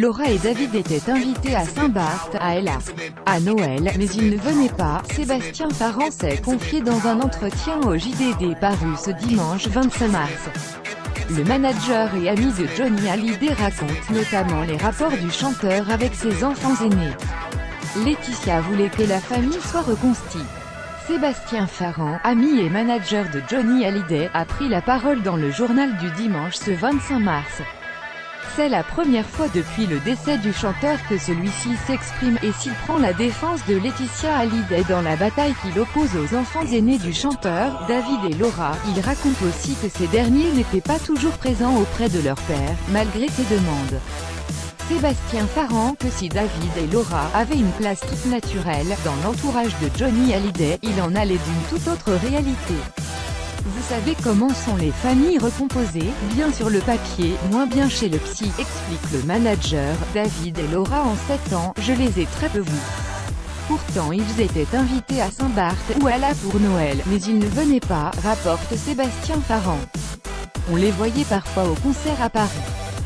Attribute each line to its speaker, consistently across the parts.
Speaker 1: Laura et David étaient invités à Saint-Barth, à Ella, à Noël, mais ils ne venaient pas. Sébastien Farran s'est confié dans un entretien au JDD paru ce dimanche 25 mars. Le manager et ami de Johnny Hallyday raconte notamment les rapports du chanteur avec ses enfants aînés. Laetitia voulait que la famille soit reconstituée. Sébastien Farran, ami et manager de Johnny Hallyday, a pris la parole dans le journal du dimanche ce 25 mars. C'est la première fois depuis le décès du chanteur que celui-ci s'exprime, et s'il prend la défense de Laetitia Hallyday dans la bataille qu'il oppose aux enfants aînés du chanteur, David et Laura, il raconte aussi que ces derniers n'étaient pas toujours présents auprès de leur père, malgré ses demandes. Sébastien Farran que si David et Laura avaient une place toute naturelle dans l'entourage de Johnny Hallyday, il en allait d'une toute autre réalité. Vous savez comment sont les familles recomposées, bien sur le papier, moins bien chez le psy, explique le manager. David et Laura en 7 ans, je les ai très peu vus. Pourtant ils étaient invités à Saint-Barth ou à la pour Noël, mais ils ne venaient pas, rapporte Sébastien Farran. On les voyait parfois au concert à Paris.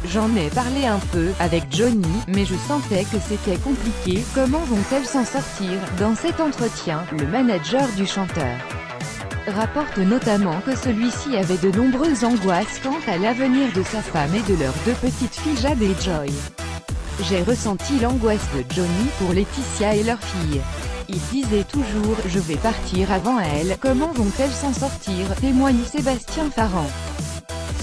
Speaker 1: J'en ai parlé un peu avec Johnny, mais je sentais que c'était compliqué. Comment vont-elles s'en sortir? Dans cet entretien, le manager du chanteur rapporte notamment que celui-ci avait de nombreuses angoisses quant à l'avenir de sa femme et de leurs 2 petites filles Jade et Joy. J'ai ressenti l'angoisse de Johnny pour Laetitia et leur fille. Il disait toujours « je vais partir avant elle, comment vont-elles s'en sortir ?» témoigne Sébastien Farran.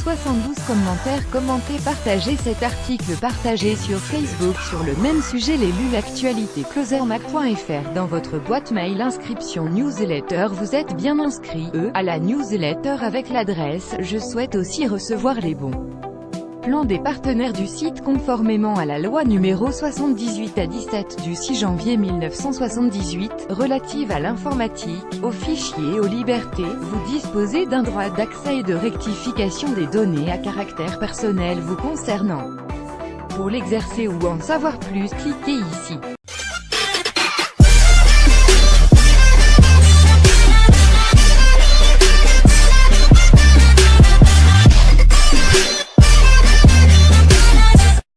Speaker 1: 72 commentaires commentés. Partagez cet article partagé sur Facebook sur le même sujet. Les lus l'actualité closermac.fr dans votre boîte mail. Inscription newsletter. Vous êtes bien inscrit à la newsletter avec l'adresse. Je souhaite aussi recevoir les bons plans des partenaires du site conformément à la loi numéro 78/17 du 6 janvier 1978, relative à l'informatique, aux fichiers et aux libertés. Vous disposez d'un droit d'accès et de rectification des données à caractère personnel vous concernant. Pour l'exercer ou en savoir plus, cliquez ici.